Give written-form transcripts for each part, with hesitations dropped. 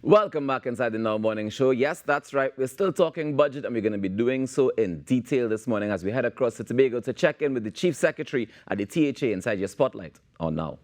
Welcome back inside the Now Morning Show. Yes, that's right. We're still talking budget, and we're going to be doing so in detail this morning as we head across to Tobago to check in with the Chief Secretary at the THA inside your spotlight on Now.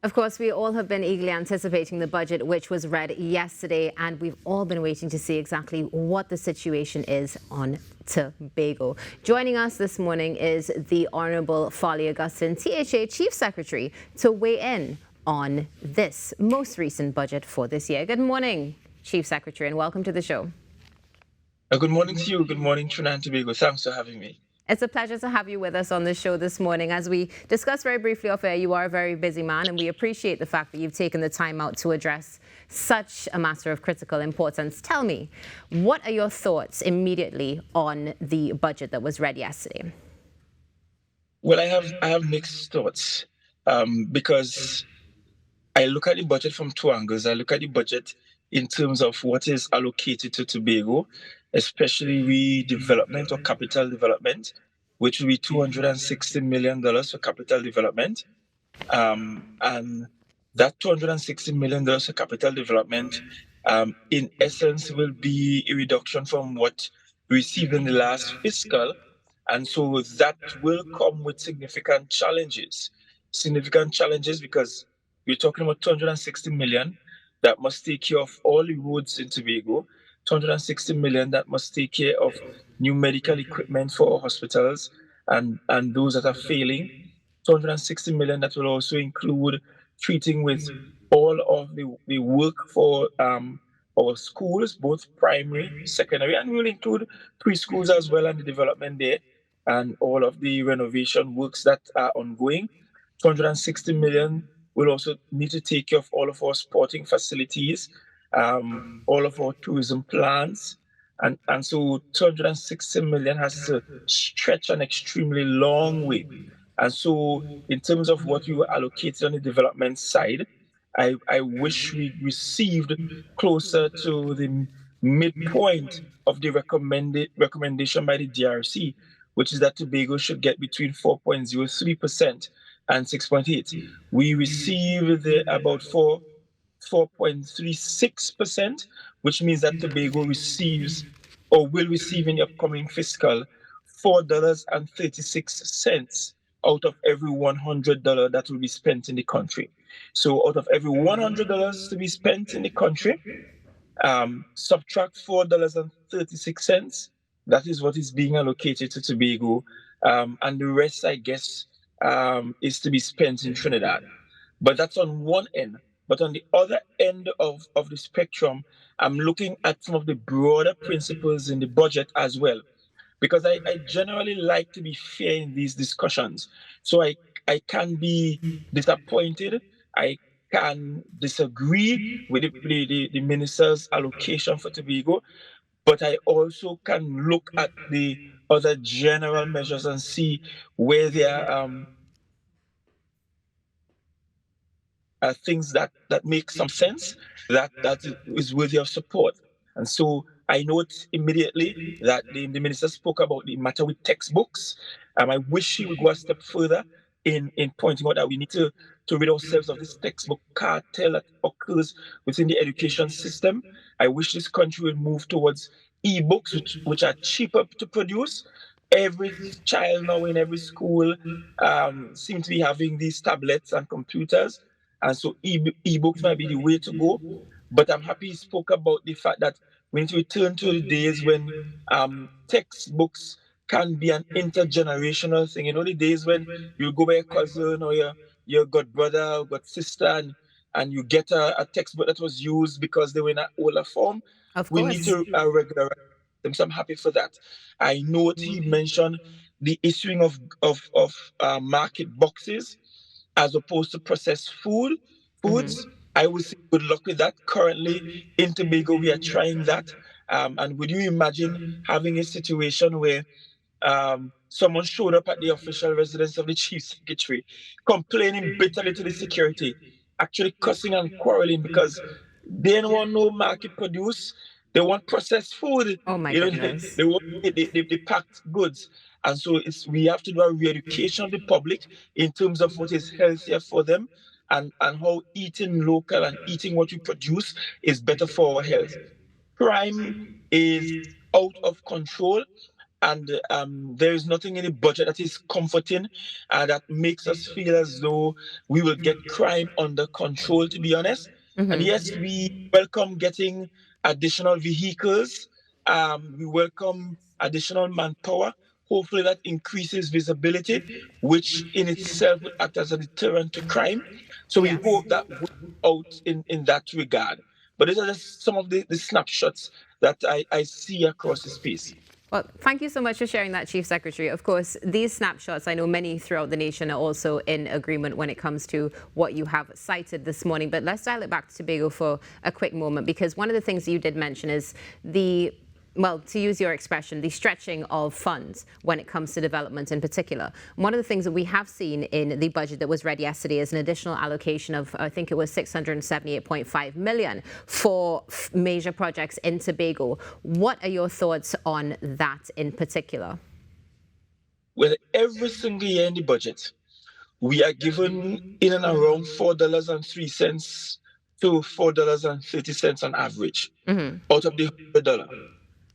Of course, we all have been eagerly anticipating the budget, which was read yesterday, and we've all been waiting to see exactly what the situation is on Tobago. Joining us this morning is the Honourable Farley Augustine, THA Chief Secretary, to weigh in on this most recent budget for this year. Good morning, Chief Secretary, and welcome to the show. Good morning to you. Good morning, Trinidad and Tobago. Thanks for having me. It's a pleasure to have you with us on the show this morning. As we discussed very briefly off air, you are a very busy man, and we appreciate the fact that you've taken the time out to address such a matter of critical importance. Tell me, what are your thoughts immediately on the budget that was read yesterday? Well, I have mixed thoughts because I look at the budget from two angles. I look at the budget in terms of what is allocated to Tobago, especially redevelopment or capital development, which will be $260 million for capital development. And that $260 million for capital development, in essence, will be a reduction from what we received in the last fiscal. And so that will come with significant challenges. Significant challenges because we're talking about $260 million that must take care of all the roads in Tobago, $260 million that must take care of new medical equipment for hospitals and those that are failing, $260 million that will also include treating with all of the work for our schools, both primary, secondary, and we'll include preschools as well and the development there and all of the renovation works that are ongoing. $260 million will also need to take care of all of our sporting facilities, all of our tourism plans. And so $260 million has to stretch an extremely long way. And so in terms of what you allocated on the development side, I wish we received closer to the midpoint of the recommendation by the DRC, which is that Tobago should get between 4.03% and 6.8%. We received about 4.36%, which means that Tobago receives or will receive in the upcoming fiscal $4.36 out of every $100 that will be spent in the country. So out of every $100 to be spent in the country, subtract $4.36. That is what is being allocated to Tobago, and the rest, I guess, is to be spent in Trinidad. But that's on one end. But on the other end of the spectrum, I'm looking at some of the broader principles in the budget as well, because I generally like to be fair in these discussions. So I can be disappointed. I can disagree with the minister's allocation for Tobago, but I also can look at the other general measures and see where there are things that make some sense, that is worthy of support. And so I note immediately that the minister spoke about the matter with textbooks. I wish he would go a step further in pointing out that we need to rid ourselves of this textbook cartel that occurs within the education system. I wish this country would move towards e-books, which are cheaper to produce. Every child now in every school seems to be having these tablets and computers. And so e-books might be the way to go. But I'm happy he spoke about the fact that we need to return to the days when textbooks can be an intergenerational thing. You know, the days when you go by a cousin or your godbrother or god sister and you get a textbook that was used because they were in an older form. Of We course. need to regularize them. So I'm happy for that. I note he mentioned the issuing of market boxes as opposed to processed foods. I would say good luck with that. Currently in Tobago, we are trying that. And would you imagine having a situation where someone showed up at the official residence of the chief secretary, complaining bitterly to the security, actually cussing and quarreling because they don't want no market produce. They want processed food. Oh my You know, goodness. they want they packed goods. And so we have to do a re-education of the public in terms of what is healthier for them, and how eating local and eating what we produce is better for our health. Crime is out of control, and there is nothing in the budget that is comforting, that makes us feel as though we will get crime under control, to be honest. And yes, we welcome getting additional vehicles, we welcome additional manpower. Hopefully that increases visibility, which in itself would act as a deterrent to crime. So we Yes. hope that works out in that regard. But these are just some of the snapshots that I see across the space. Well, thank you so much for sharing that, Chief Secretary. Of course, these snapshots, I know many throughout the nation are also in agreement when it comes to what you have cited this morning. But let's dial it back to Tobago for a quick moment, because one of the things you did mention is the, well, to use your expression, the stretching of funds when it comes to development in particular. One of the things that we have seen in the budget that was read yesterday is an additional allocation of, I think it was 678.5 million for major projects in Tobago. What are your thoughts on that in particular? Well, every single year in the budget, we are given in and around $4.03 to $4.30 on average out of the $100.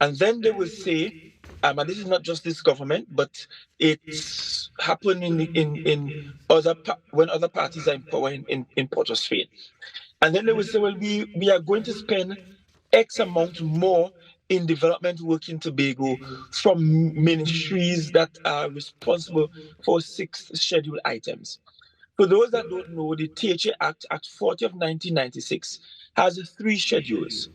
And then they will say, and this is not just this government, but it's happened in when other parties are in power in Port of Spain. And then they will say, well, we are going to spend X amount more in development work in Tobago from ministries that are responsible for 6 scheduled items. For those that don't know, the THA Act 40 of 1996 has 3 schedules.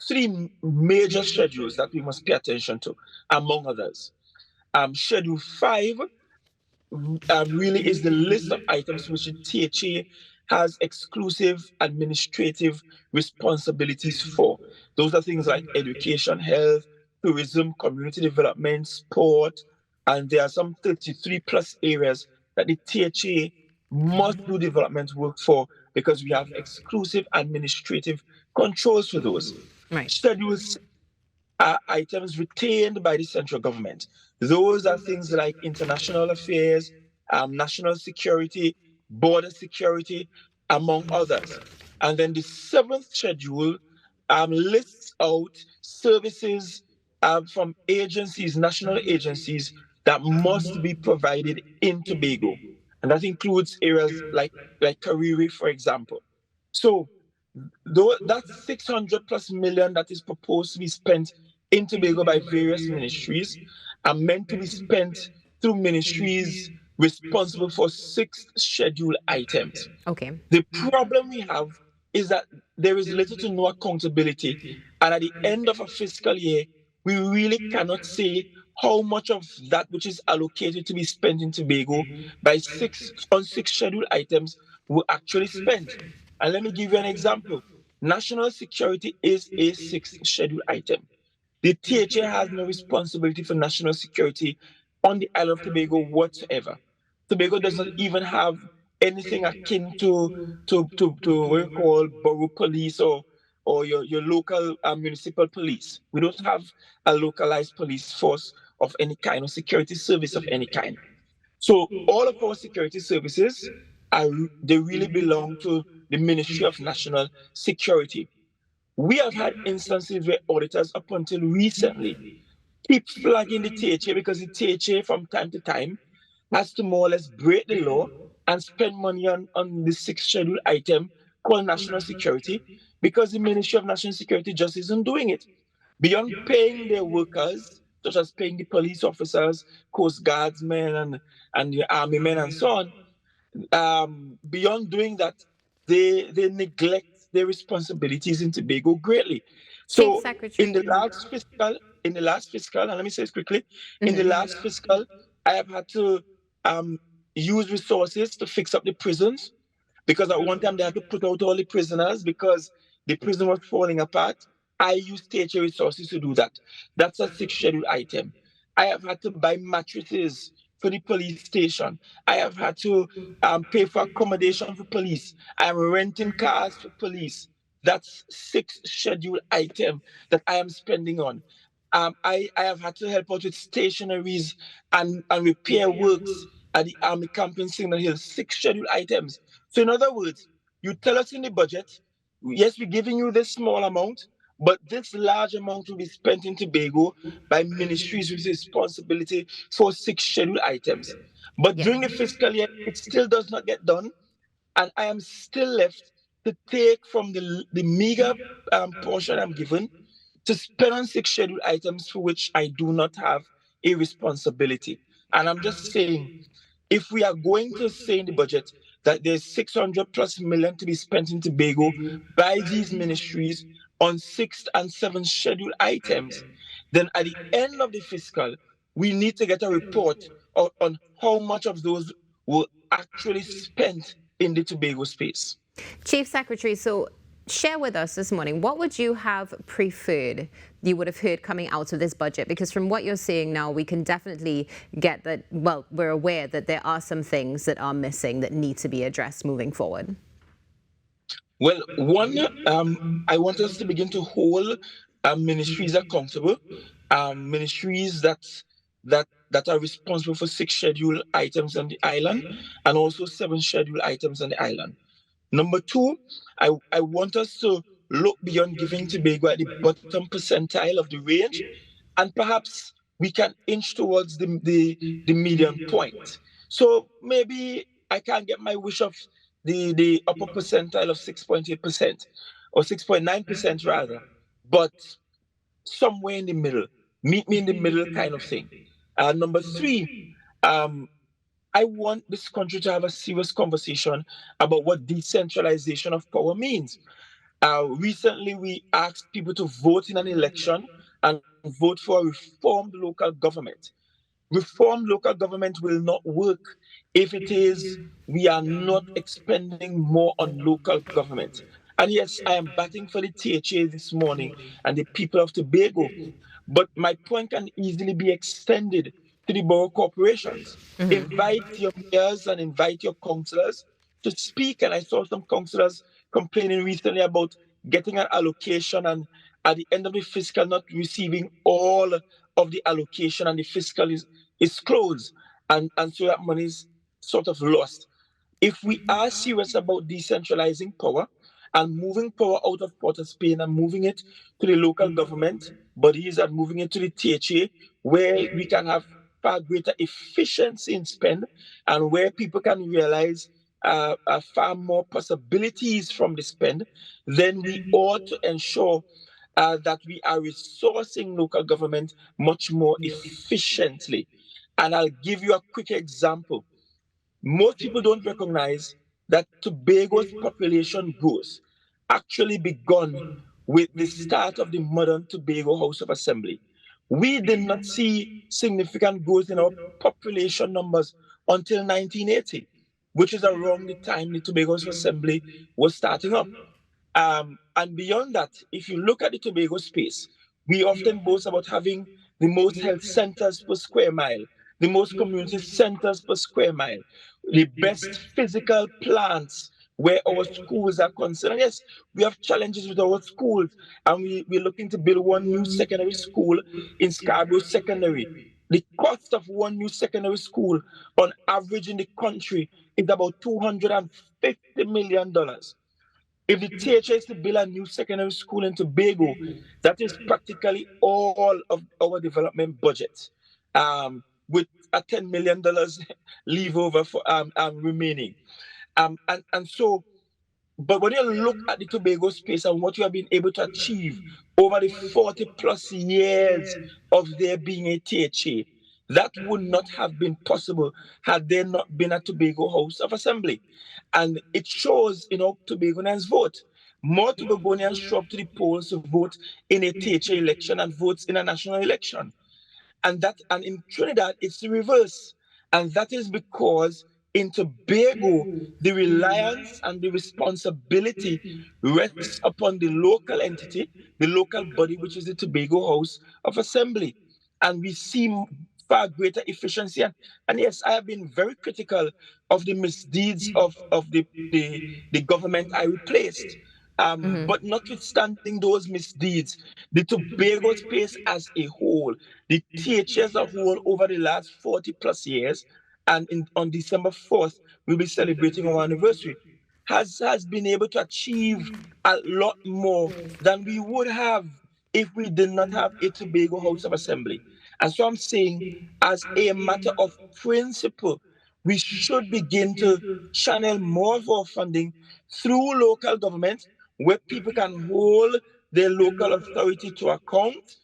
Three major schedules that we must pay attention to, among others. Schedule 5 really is the list of items which the THA has exclusive administrative responsibilities for. Those are things like education, health, tourism, community development, sport, and there are some 33 plus areas that the THA must do development work for, because we have exclusive administrative controls for those. Right. Schedule are items retained by the central government. Those are things like international affairs, national security, border security, among others. And then the 7th schedule lists out services from agencies, national agencies, that must be provided in Tobago. And that includes areas like Kariri, for example. So though that 600 plus million that is proposed to be spent in Tobago by various ministries are meant to be spent through ministries responsible for 6 scheduled items. Okay. The problem we have is that there is little to no accountability. And at the end of a fiscal year, we really cannot say how much of that which is allocated to be spent in Tobago by 6 scheduled items were actually spent. And let me give you an example. National security is a 6th scheduled item. The THA has no responsibility for national security on the island of Tobago whatsoever. Tobago does not even have anything akin to what you call borough police, or your local municipal police. We don't have a localized police force of any kind, or security service of any kind. So all of our security services they really belong to the Ministry of National Security. We have had instances where auditors, up until recently, keep flagging the THA, because the THA from time to time has to more or less break the law and spend money on the 6th scheduled item called national security, because the Ministry of National Security just isn't doing it. Beyond paying their workers, such as paying the police officers, coast guardsmen, and the army men, and so on, beyond doing that, they neglect their responsibilities in Tobago greatly. Chief So in Secretary. the last fiscal, and let me say this quickly, in the last fiscal, I have had to use resources to fix up the prisons, because at one time they had to put out all the prisoners because the prison was falling apart. I used THA resources to do that. That's a 6th scheduled item. I have had to buy mattresses for the police station. I have had to pay for accommodation for police. I am renting cars for police. That's 6 scheduled items that I am spending on. I have had to help out with stationaries and repair works at the Army Camp in Signal Hill, 6 scheduled items. So, in other words, you tell us in the budget, yes, we're giving you this small amount, but this large amount will be spent in Tobago by ministries with responsibility for 6 scheduled items. But Yeah. during the fiscal year, it still does not get done, and I am still left to take from the meager portion I'm given to spend on 6 scheduled items for which I do not have a responsibility. And I'm just saying, if we are going to say in the budget that there's 600 plus million to be spent in Tobago by these ministries on 6th and 7th scheduled items, then at the end of the fiscal, we need to get a report on how much of those were actually spent in the Tobago space. Chief Secretary, so share with us this morning, what would you have preferred you would have heard coming out of this budget? Because from what you're saying now, we can definitely get that, well, we're aware that there are some things that are missing that need to be addressed moving forward. Well, one, I want us to begin to hold ministries accountable, ministries that are responsible for 6 scheduled items on the island and also 7 scheduled items on the island. Number two, I want us to look beyond giving Tobago at the bottom percentile of the range, and perhaps we can inch towards the median point. So maybe I can't get my wish of the upper percentile of 6.8% or 6.9% rather, but somewhere in the middle, meet me in the middle kind of thing. Number three, um, I want this country to have a serious conversation about what decentralization of power means. Recently, we asked people to vote in an election and vote for a reformed local government. Reformed local government will not work if it is we are not expending more on local government. And yes, I am batting for the THA this morning and the people of Tobago, but my point can easily be extended to the borough corporations. Invite your mayors and invite your councillors to speak. And I saw some councillors complaining recently about getting an allocation and at the end of the fiscal not receiving all of the allocation, and the fiscal is closed, and so that money is sort of lost. If we are serious about decentralizing power and moving power out of Port of Spain and moving it to the local government bodies and moving it to the THA, where we can have far greater efficiency in spend and where people can realize far more possibilities from the spend, then we ought to ensure that we are resourcing local government much more efficiently. And I'll give you a quick example. Most people don't recognize that Tobago's population growth actually begun with the start of the modern Tobago House of Assembly. We did not see significant growth in our population numbers until 1980, which is around the time the Tobago House of Assembly was starting up. And beyond that, if you look at the Tobago space, we often boast about having the most health centers per square mile, the most community centers per square mile, the best physical plants where our schools are concerned. And yes, we have challenges with our schools, and we're looking to build one new secondary school in Scarborough Secondary. The cost of one new secondary school on average in the country is about $250 million. If the THA is to build a new secondary school in Tobago, that is practically all of our development budget, with a $10 million leave over for remaining. And so, but when you look at the Tobago space and what you have been able to achieve over the 40 plus years of there being a THA, that would not have been possible had there not been a Tobago House of Assembly. And it shows in how Tobagonians vote. More Tobagonians show up to the polls to vote in a THA election and votes in a national election. And in Trinidad, it's the reverse. And that is because in Tobago, the reliance and the responsibility rests upon the local entity, the local body, which is the Tobago House of Assembly. And we see far greater efficiency. And yes, I have been very critical of the misdeeds of the government I replaced. But notwithstanding those misdeeds, the Tobago space as a whole, the TH as a whole over the last 40 plus years, and on December 4th, we'll be celebrating our anniversary, has been able to achieve a lot more than we would have if we did not have a Tobago House of Assembly. And so I'm saying, as a matter of principle, we should begin to channel more of our funding through local government where people can hold their local authority to account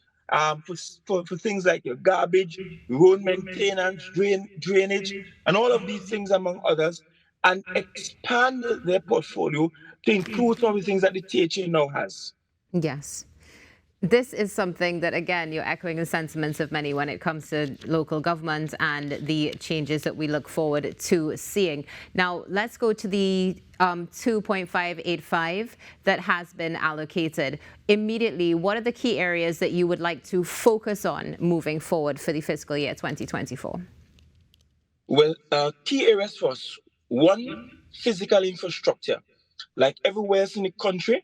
for things like your garbage, road maintenance, drainage, and all of these things, among others, and expand their portfolio to include some of the things that the THA now has. Yes. This is something that, again, you're echoing the sentiments of many when it comes to local government and the changes that we look forward to seeing. Now, let's go to the 2.585 that has been allocated. Immediately, what are the key areas that you would like to focus on moving forward for the fiscal year 2024? Well, key areas for us. One, physical infrastructure. Like everywhere else in the country,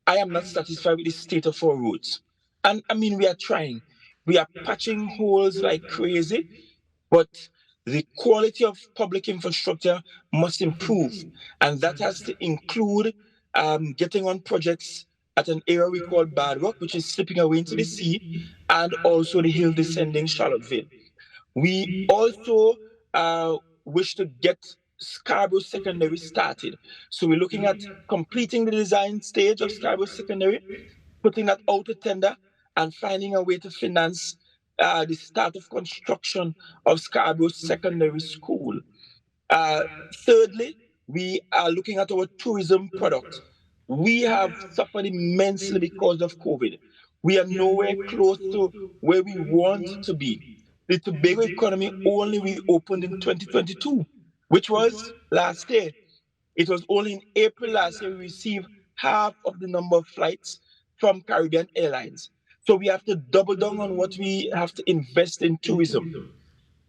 I am not satisfied with the state of our roads. And I mean, we are trying. We are patching holes like crazy, but the quality of public infrastructure must improve. And that has to include getting on projects at an area we call Bad Rock, which is slipping away into the sea, and also the hill descending Charlottesville. We also wish to get Scarborough Secondary started. So we're looking at completing the design stage of Scarborough Secondary, putting that out to tender, and finding a way to finance the start of construction of Scarborough Secondary School. Uh, Thirdly, we are looking at our tourism product. We have suffered immensely because of COVID. We are nowhere close to where we want to be. The Tobago economy only reopened in 2022, which was last year. It was only in April last year we received half of the number of flights from Caribbean Airlines. So we have to double down on what we have to invest in tourism.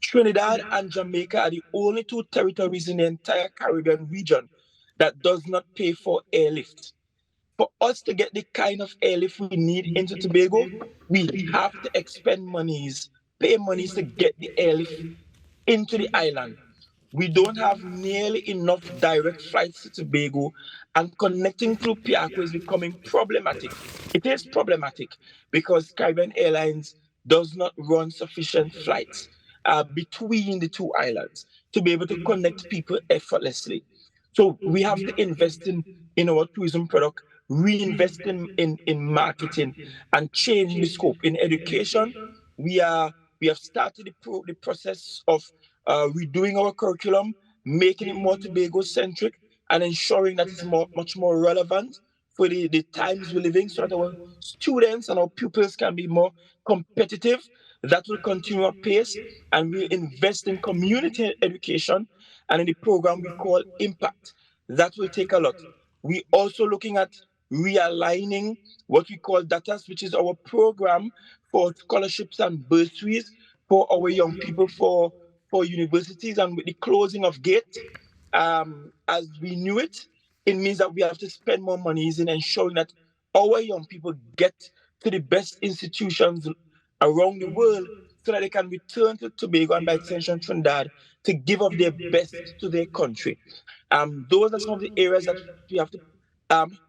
Trinidad and Jamaica are the only two territories in the entire Caribbean region that does not pay for airlift. For us to get the kind of airlift we need into Tobago, we have to expend monies, pay monies to get the airlift into the island. We don't have nearly enough direct flights to Tobago, and connecting through Piarco is becoming problematic. It is problematic because Caribbean Airlines does not run sufficient flights between the two islands to be able to connect people effortlessly. So we have to invest in our tourism product, reinvest in marketing, and changing the scope. In education, we are we have started the process of redoing our curriculum, making it more Tobago centric, and ensuring that it's much more relevant for the times we're living, so that our students and our pupils can be more competitive. That will continue our pace, and we'll invest in community education and in the program we call Impact. That will take a lot. We also looking at realigning what we call DATAS, which is our program for scholarships and bursaries for our young people for universities. And with the closing of gate, as we knew it, it means that we have to spend more monies in ensuring that our young people get to the best institutions around the world so that they can return to Tobago and by extension Trinidad to give of their best to their country. Those are some of the areas that we have to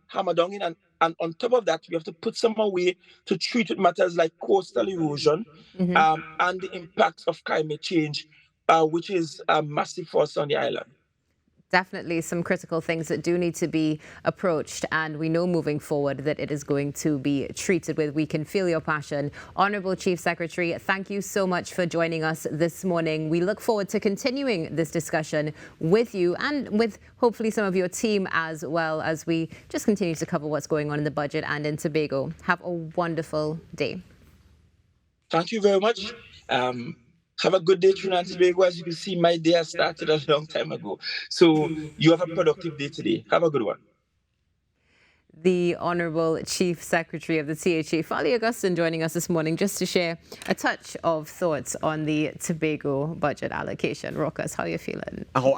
hammer down in. And on top of that, we have to put some away to treat with matters like coastal erosion and the impacts of climate change, which is massive for us on the island. Definitely some critical things that do need to be approached, and we know moving forward that it is going to be treated with. We can feel your passion. Honourable Chief Secretary, thank you so much for joining us this morning. We look forward to continuing this discussion with you and with hopefully some of your team as well, as we just continue to cover what's going on in the budget and in Tobago. Have a wonderful day. Thank you very much. Have a good day, Trinidad and Tobago. As you can see, my day has started a long time ago. So you have a productive day today. Have a good one. The Honourable Chief Secretary of the THA, Farley Augustine, joining us this morning just to share a touch of thoughts on the Tobago budget allocation. Rokas, how are you feeling? Oh,